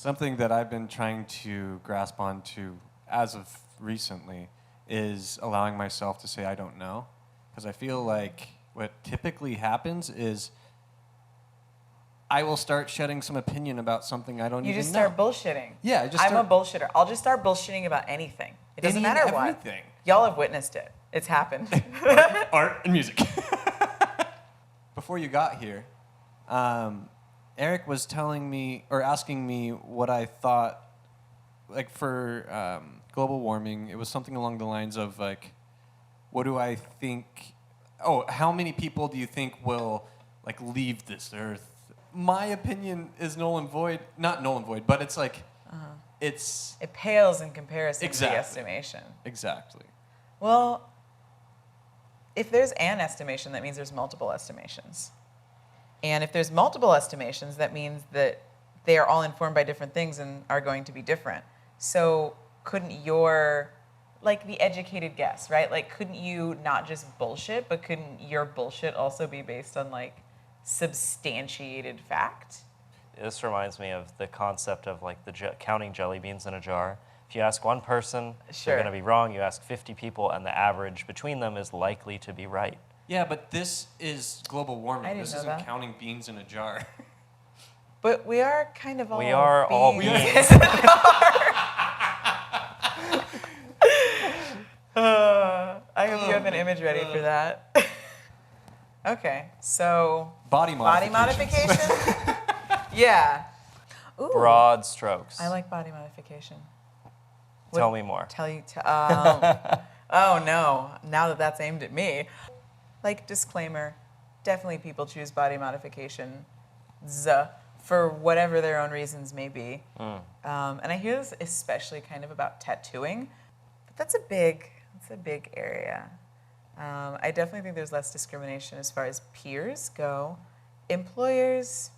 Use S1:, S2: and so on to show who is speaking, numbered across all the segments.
S1: Something that I've been trying to grasp onto as of recently is allowing myself to say I don't know. Because I feel like what typically happens is I will start shedding some opinion about something I don't even know.
S2: You just start bullshitting.
S1: Yeah,
S2: I'm a bullshitter. I'll just start bullshitting about anything. It doesn't matter what.
S1: Everything.
S2: Y'all have witnessed it. It's happened.
S1: Art and music. Before you got here, Eric was telling me or asking me what I thought, like for global warming. It was something along the lines of like, what do I think? Oh, how many people do you think will like leave this earth? My opinion is null and void. Not null and void, but it's like, it
S2: pales in comparison to the
S1: Exactly.
S2: estimation.
S1: Exactly.
S2: Well, if there's an estimation, that means there's multiple estimations. And if there's multiple estimations, that means that they are all informed by different things and are going to be different. So couldn't your, like the educated guess, right? Like couldn't you not just bullshit, but couldn't your bullshit also be based on like substantiated fact?
S3: This reminds me of the concept of like counting jelly beans in a jar. If you ask one person,
S2: Sure.
S3: they're going to be wrong. You ask 50 people, and the average between them is likely to be right.
S1: Yeah, but this is global warming.
S2: I didn't
S1: This
S2: know
S1: isn't
S2: that.
S1: counting beans in a jar.
S2: But we are kind of all
S3: We are all beings.
S2: I hope you have an image ready for that. Okay, so
S1: Body
S2: modification? Yeah. Ooh,
S3: Broad strokes.
S2: I like body modification.
S3: Tell me more.
S2: Oh no, now that that's aimed at me. Like, disclaimer, definitely people choose body modification for whatever their own reasons may be. And I hear this especially kind of about tattooing, but that's a big area. I definitely think there's less discrimination as far as peers go. Employers,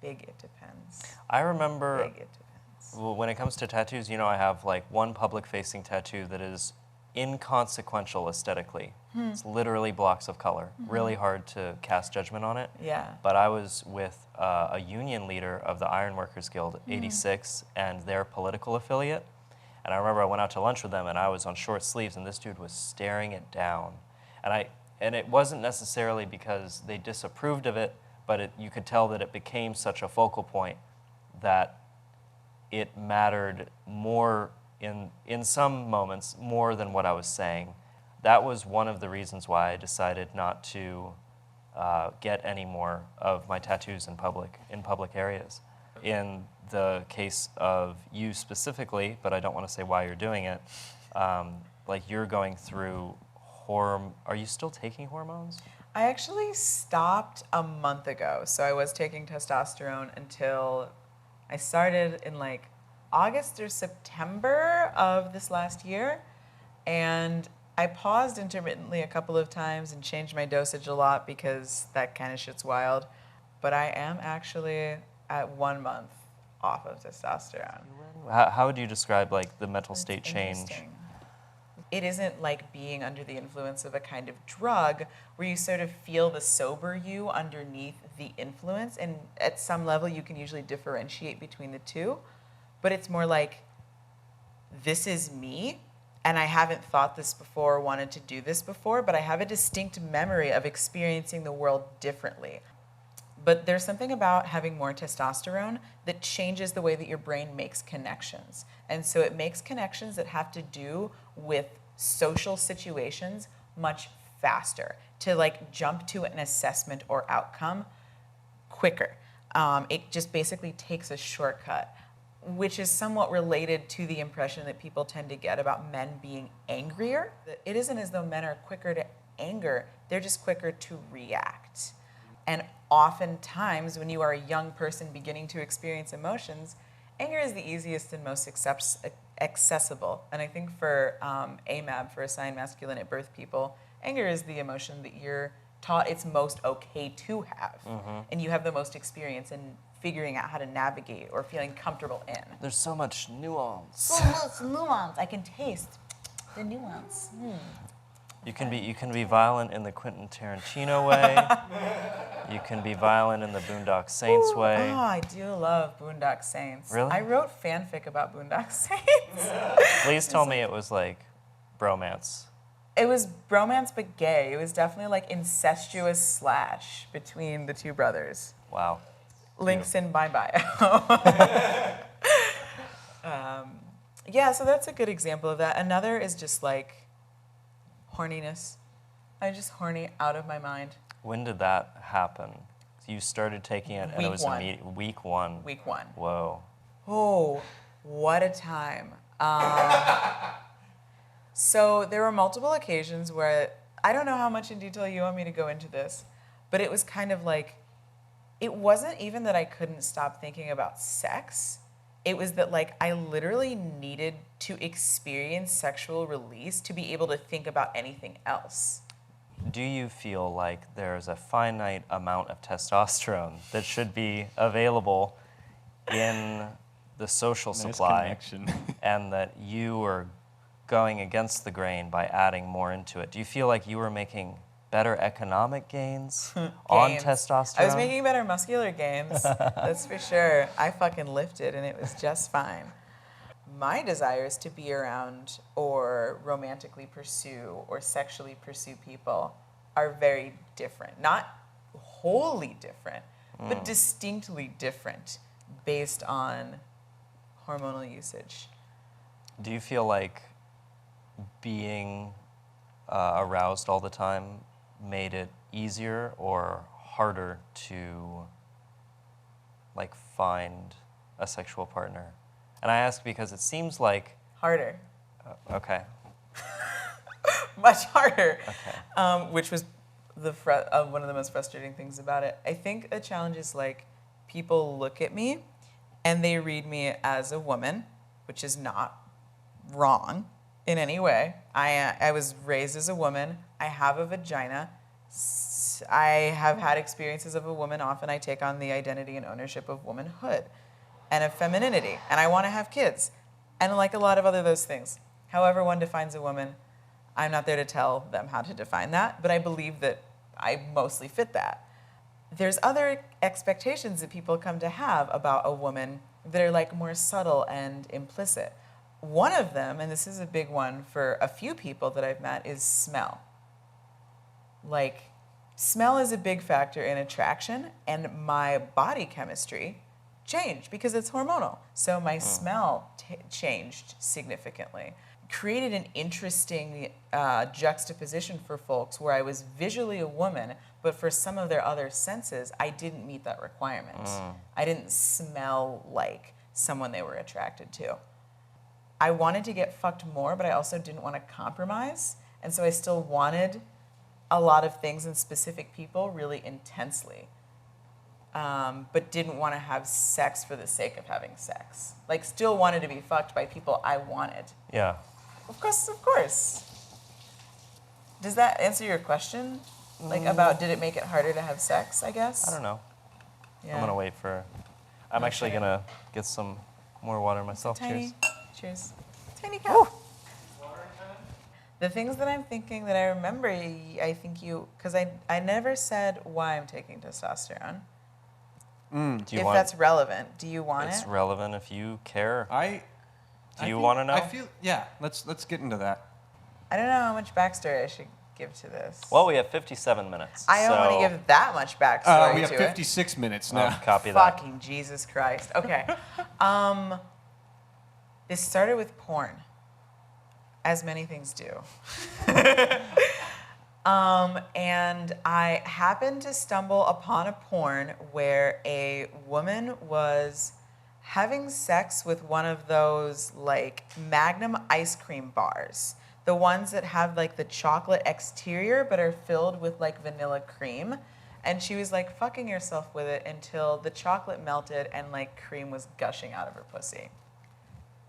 S2: big it depends.
S3: I remember
S2: Big it depends.
S3: when it comes to tattoos, I have like one public-facing tattoo that is inconsequential aesthetically. It's literally blocks of color. Really hard to cast judgment on it.
S2: Yeah.
S3: But I was with a union leader of the Ironworkers Guild, 86, and their political affiliate. And I remember I went out to lunch with them, and I was on short sleeves, and this dude was staring it down. And it wasn't necessarily because they disapproved of it, but you could tell that it became such a focal point that it mattered more in some moments more than what I was saying. That was one of the reasons why I decided not to get any more of my tattoos in public areas. In the case of you specifically, but I don't want to say why you're doing it, like you're going through are you still taking hormones?
S2: I actually stopped a month ago. So I was taking testosterone until I started in like August or September of this last year. And I paused intermittently a couple of times and changed my dosage a lot because that kind of shit's wild. But I am actually at 1 month off of testosterone.
S3: How would you describe like the mental state change?
S2: Interesting. It isn't like being under the influence of a kind of drug where you sort of feel the sober you underneath the influence. And at some level, you can usually differentiate between the two. But it's more like, this is me, and I haven't thought this before or wanted to do this before, but I have a distinct memory of experiencing the world differently. But there's something about having more testosterone that changes the way that your brain makes connections. And so it makes connections that have to do with social situations much faster, to like jump to an assessment or outcome quicker. It just basically takes a shortcut, which is somewhat related to the impression that people tend to get about men being angrier. It isn't as though men are quicker to anger, they're just quicker to react. And oftentimes, when you are a young person beginning to experience emotions, anger is the easiest and most accessible. And I think for AMAB, for assigned masculine at birth people, anger is the emotion that you're taught it's most okay to have. And you have the most experience in figuring out how to navigate or feeling comfortable in.
S3: There's so much nuance.
S2: So much nuance. I can taste the nuance.
S3: You can be violent in the Quentin Tarantino way. You can be violent in the Boondock Saints way.
S2: Oh, I do love Boondock Saints.
S3: Really?
S2: I wrote fanfic about Boondock Saints.
S3: Please tell me it was like bromance.
S2: It was bromance but gay. It was definitely like incestuous slash between the two brothers.
S3: Wow.
S2: Links in my bio. Yeah, so that's a good example of that. Another is just like horniness. I'm just horny out of my mind.
S3: When did that happen? You started taking it, and it was immediate. Week one.
S2: Week one.
S3: Whoa.
S2: Oh, what a time. So there were multiple occasions where, I don't know how much in detail you want me to go into this, but it was kind of like, it wasn't even that I couldn't stop thinking about sex. It was that like I literally needed to experience sexual release to be able to think about anything else.
S3: Do you feel like there's a finite amount of testosterone that should be available in the social supply,
S1: connection.
S3: and that you are going against the grain by adding more into it? Do you feel like you were making better economic gains on testosterone?
S2: I was making better muscular gains, that's for sure. I fucking lifted and it was just fine. My desires to be around or romantically pursue or sexually pursue people are very different. Not wholly different, but distinctly different based on hormonal usage.
S3: Do you feel like being aroused all the time made it easier or harder to like find a sexual partner? And I ask because it seems like
S2: Harder.
S3: Okay.
S2: Much harder.
S3: Okay.
S2: Which was one of the most frustrating things about it. I think the challenge is like people look at me and they read me as a woman, which is not wrong in any way. I was raised as a woman. I have a vagina. I have had experiences of a woman. Often I take on the identity and ownership of womanhood and of femininity. And I want to have kids. And like a lot of other those things. However one defines a woman, I'm not there to tell them how to define that, but I believe that I mostly fit that. There's other expectations that people come to have about a woman that are like more subtle and implicit. One of them, and this is a big one for a few people that I've met, is smell. Like, smell is a big factor in attraction, and my body chemistry changed because it's hormonal. So my smell changed significantly. Created an interesting juxtaposition for folks where I was visually a woman, but for some of their other senses, I didn't meet that requirement. I didn't smell like someone they were attracted to. I wanted to get fucked more, but I also didn't want to compromise. And so I still wanted a lot of things in specific people really intensely, but didn't want to have sex for the sake of having sex. Like, still wanted to be fucked by people I wanted.
S3: Yeah.
S2: Of course. Does that answer your question? Like, about did it make it harder to have sex, I guess?
S3: I don't know.
S2: Yeah.
S3: I'm gonna wait for. I'm actually gonna get some more water myself.
S2: Tiny.
S3: Cheers.
S2: Cheers. Tiny cup. The things that I'm thinking that I remember, I think because I never said why I'm taking testosterone.
S3: Do you
S2: If
S3: want?
S2: that's relevant, do you want
S3: It's
S2: it?
S3: relevant if you care. Do you
S1: think-
S3: want to know?
S1: I feel let's get into that.
S2: I don't know how much backstory I should give to this.
S3: Well, we have 57 minutes.
S2: I don't want to
S3: so-
S2: give that much backstory
S1: We have
S2: to
S1: 56 minutes
S3: Well,
S1: now.
S3: copy that.
S2: Fucking Jesus Christ. Okay. This started with porn, as many things do. And I happened to stumble upon a porn where a woman was having sex with one of those like Magnum ice cream bars. The ones that have like the chocolate exterior but are filled with like vanilla cream. And she was like fucking herself with it until the chocolate melted and like cream was gushing out of her pussy.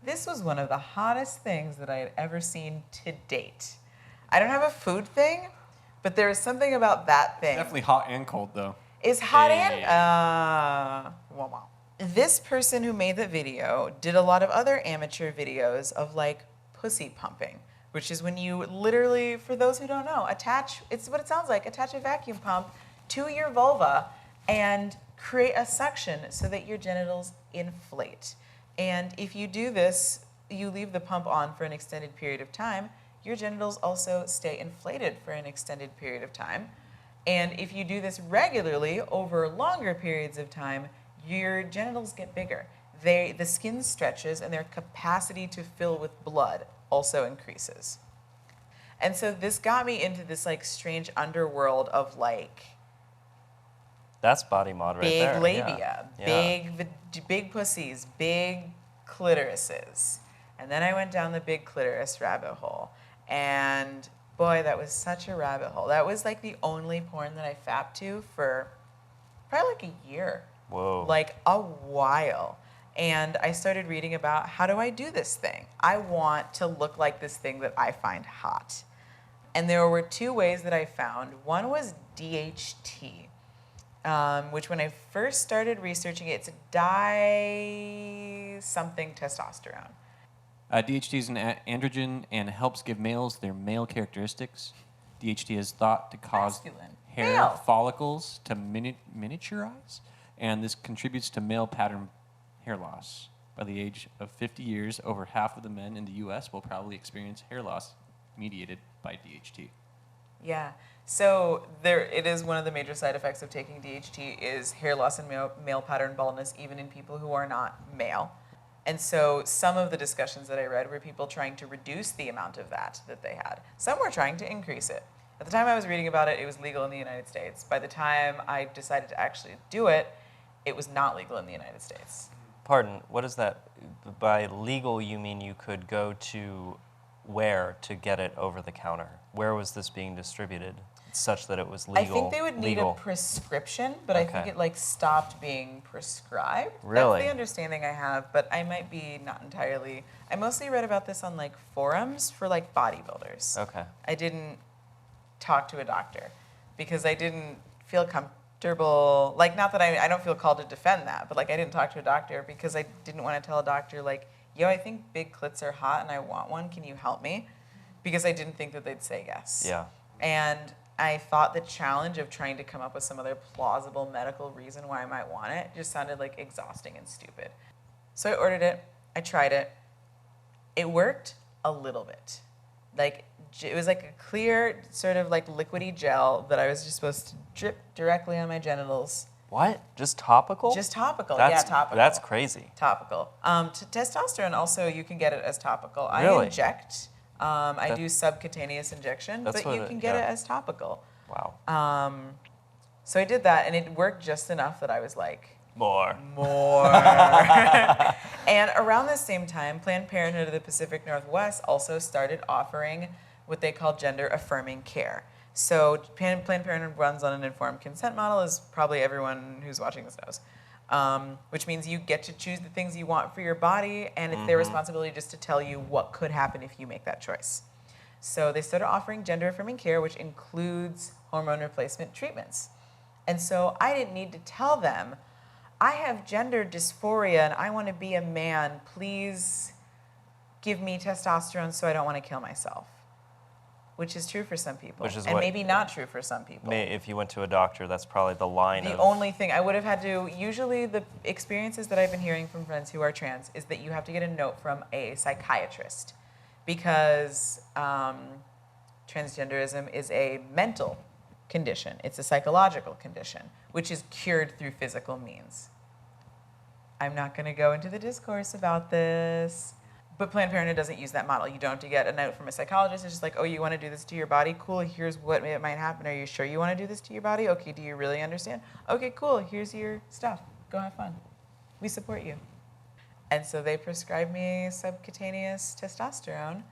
S2: This was one of the hottest things that I had ever seen to date. I don't have a food thing, but there is something about that thing.
S1: Definitely hot and cold though.
S2: Is hot
S1: Hey.
S2: and this person who made the video did a lot of other amateur videos of like pussy pumping, which is when you literally, for those who don't know, it's what it sounds like, attach a vacuum pump to your vulva and create a suction so that your genitals inflate. And if you do this, you leave the pump on for an extended period of time, your genitals also stay inflated for an extended period of time. And if you do this regularly over longer periods of time, your genitals get bigger. The skin stretches and their capacity to fill with blood also increases. And so this got me into this like strange underworld of like
S3: That's body mod right
S2: big
S3: there.
S2: labia,
S3: Yeah.
S2: big pussies, big clitorises. And then I went down the big clitoris rabbit hole. And boy, that was such a rabbit hole. That was like the only porn that I fapped to for probably like a year.
S3: Whoa.
S2: Like a while. And I started reading about how do I do this thing? I want to look like this thing that I find hot. And there were two ways that I found. One was DHT, which when I first started researching it, it's something testosterone.
S1: DHT is an androgen and helps give males their male characteristics. DHT is thought to cause
S2: Masculine.
S1: hair
S2: Male.
S1: follicles to miniaturize, and this contributes to male pattern hair loss. By the age of 50 years, over half of the men in the U.S. will probably experience hair loss mediated by DHT.
S2: Yeah. So it is one of the major side effects of taking DHT is hair loss and male pattern baldness, even in people who are not male. And so some of the discussions that I read were people trying to reduce the amount of that they had. Some were trying to increase it. At the time I was reading about it, it was legal in the United States. By the time I decided to actually do it, it was not legal in the United States.
S3: Pardon, what is that? By legal, you mean you could go to where to get it over the counter? Where was this being distributed such that it was legal?
S2: I think they would need a prescription, but I think it like stopped being prescribed.
S3: Really?
S2: That's the understanding I have, but I might be not entirely. I mostly read about this on like forums for like bodybuilders.
S3: Okay.
S2: I didn't talk to a doctor because I didn't feel comfortable. Like, not that I don't feel called to defend that, but like I didn't talk to a doctor because I didn't want to tell a doctor like, yo, I think big clits are hot and I want one. Can you help me? Because I didn't think that they'd say yes.
S3: Yeah.
S2: And I thought the challenge of trying to come up with some other plausible medical reason why I might want it just sounded like exhausting and stupid. So I ordered it. I tried it. It worked a little bit. Like, it was like a clear, sort of like liquidy gel that I was just supposed to drip directly on my genitals.
S3: What? Just topical?
S2: Just topical.
S3: That's,
S2: yeah, topical.
S3: That's crazy.
S2: Topical. Testosterone also, you can get it as topical.
S3: Really?
S2: I inject. I do subcutaneous injection, but you can get it as topical.
S3: Wow.
S2: So I did that, and it worked just enough that I was like,
S3: More.
S2: And around the same time, Planned Parenthood of the Pacific Northwest also started offering what they call gender-affirming care. So Planned Parenthood runs on an informed consent model, as probably everyone who's watching this knows, which means you get to choose the things you want for your body, and it's their responsibility just to tell you what could happen if you make that choice. So they started offering gender-affirming care, which includes hormone replacement treatments. And so I didn't need to tell them, I have gender dysphoria and I want to be a man. Please give me testosterone so I don't want to kill myself. Which is true for some people.
S3: Which is
S2: and
S3: what-
S2: maybe not true for some people.
S3: If you went to a doctor, that's probably the line
S2: The
S3: of...
S2: only thing I would have had to, usually the experiences that I've been hearing from friends who are trans is that you have to get a note from a psychiatrist because transgenderism is a mental condition. It's a psychological condition, which is cured through physical means. I'm not going to go into the discourse about this, but Planned Parenthood doesn't use that model. You don't have to get a note from a psychologist. It's just like, oh, you want to do this to your body? Cool, here's what it might happen. Are you sure you want to do this to your body? Okay, do you really understand? Okay, cool, here's your stuff. Go have fun. We support you. And so they prescribed me subcutaneous testosterone,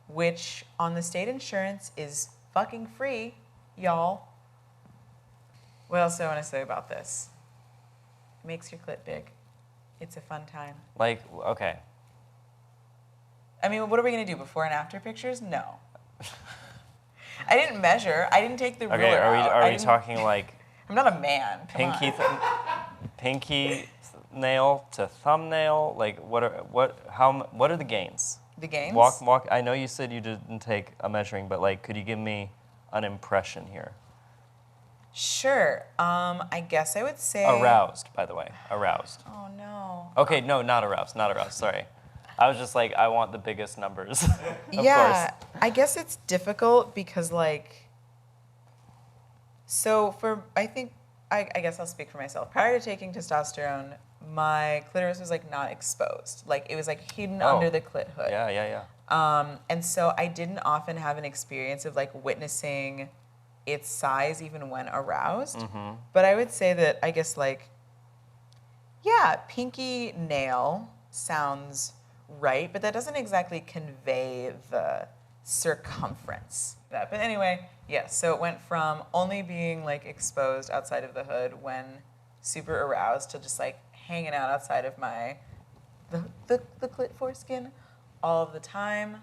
S2: which on the state insurance is fucking free, y'all. What else do I want to say about this? It makes your clit big. It's a fun time.
S3: Like, okay.
S2: I mean, what are we going to do, before and after pictures? No. I didn't measure. I didn't take the ruler
S3: Okay,
S2: out.
S3: are we talking like
S2: I'm not a man. Come on.
S3: pinky nail to thumbnail? Like, what are the gains?
S2: The gains?
S3: Walk. I know you said you didn't take a measuring, but like, could you give me an impression here?
S2: Sure. I guess I would say...
S3: Aroused, by the way. Aroused.
S2: Oh, no.
S3: Okay, no, not aroused. Not aroused. Sorry. I was just like, I want the biggest numbers. Of
S2: Yeah,
S3: course.
S2: I guess it's difficult because, like... So I guess I'll speak for myself. Prior to taking testosterone, my clitoris was, like, not exposed. Like, it was, like, hidden under the clit hood.
S3: Yeah.
S2: And so I didn't often have an experience of, like, witnessing its size even when aroused.
S3: Mm-hmm.
S2: But I would say that, I guess, like, yeah, pinky nail sounds right, but that doesn't exactly convey the circumference. But anyway, yeah, so it went from only being, like, exposed outside of the hood when super aroused to just, like, hanging out outside of the clit foreskin all of the time.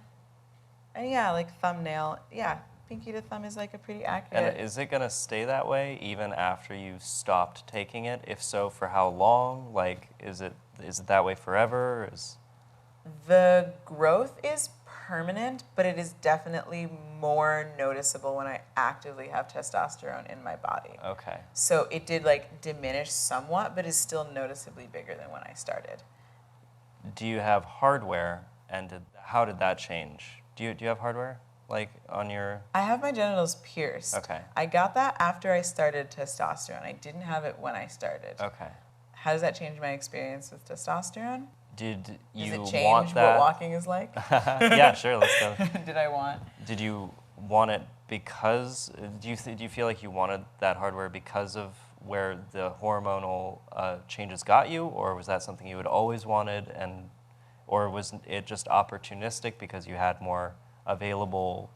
S2: And yeah, like, thumbnail, yeah, pinky to thumb is, like, a pretty accurate.
S3: And is it going to stay that way even after you stopped taking it? If so, for how long? Like, is it that way forever?
S2: The growth is permanent, but it is definitely more noticeable when I actively have testosterone in my body.
S3: Okay.
S2: So it did, like, diminish somewhat, but is still noticeably bigger than when I started.
S3: Do you have hardware, and how did that change? Do you have hardware, like, on your...
S2: I have my genitals pierced.
S3: Okay.
S2: I got that after I started testosterone. I didn't have it when I started.
S3: Okay.
S2: How does that change my experience with testosterone?
S3: Did you
S2: Does it change
S3: want that?
S2: what walking is like?
S3: Yeah, sure, let's go.
S2: Did I want?
S3: Did you want it because... Do you feel like you wanted that hardware because of where the hormonal changes got you, or was that something you had always wanted, or was it just opportunistic because you had more available,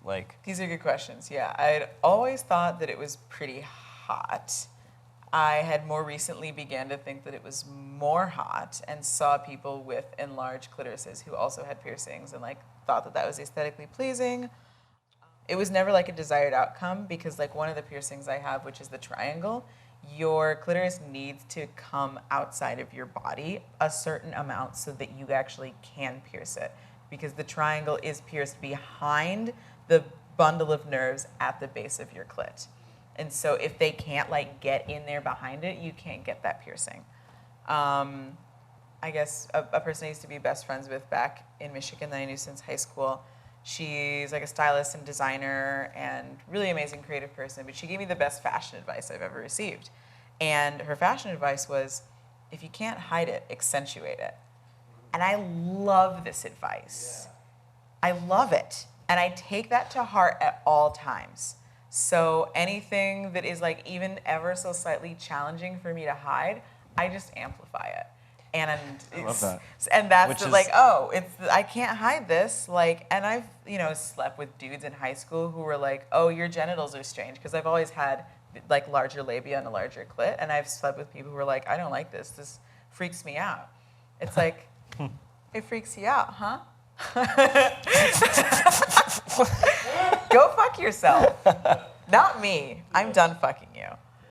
S3: like...
S2: These are good questions, yeah. I'd always thought that it was pretty hot. I had more recently began to think that it was more hot and saw people with enlarged clitorises who also had piercings and, like, thought that that was aesthetically pleasing. It was never, like, a desired outcome because, like, one of the piercings I have, which is the triangle, your clitoris needs to come outside of your body a certain amount so that you actually can pierce it, because the triangle is pierced behind the bundle of nerves at the base of your clit. And so if they can't, like, get in there behind it, you can't get that piercing. I guess a person I used to be best friends with back in Michigan that I knew since high school, she's, like, a stylist and designer and really amazing creative person, but she gave me the best fashion advice I've ever received. And her fashion advice was, if you can't hide it, accentuate it. And I love this advice. Yeah. I love it. And I take that to heart at all times. So anything that is, like, even ever so slightly challenging for me to hide, I just amplify it. And
S1: I love that.
S2: And that's
S3: Which
S2: the,
S3: is,
S2: like, oh, I can't hide this. Like, and I've, slept with dudes in high school who were like, oh, your genitals are strange, because I've always had, like, larger labia and a larger clit, and I've slept with people who were like, I don't like this. This freaks me out. It's like, it freaks you out, huh? Go fuck yourself. Not me. I'm done fucking you.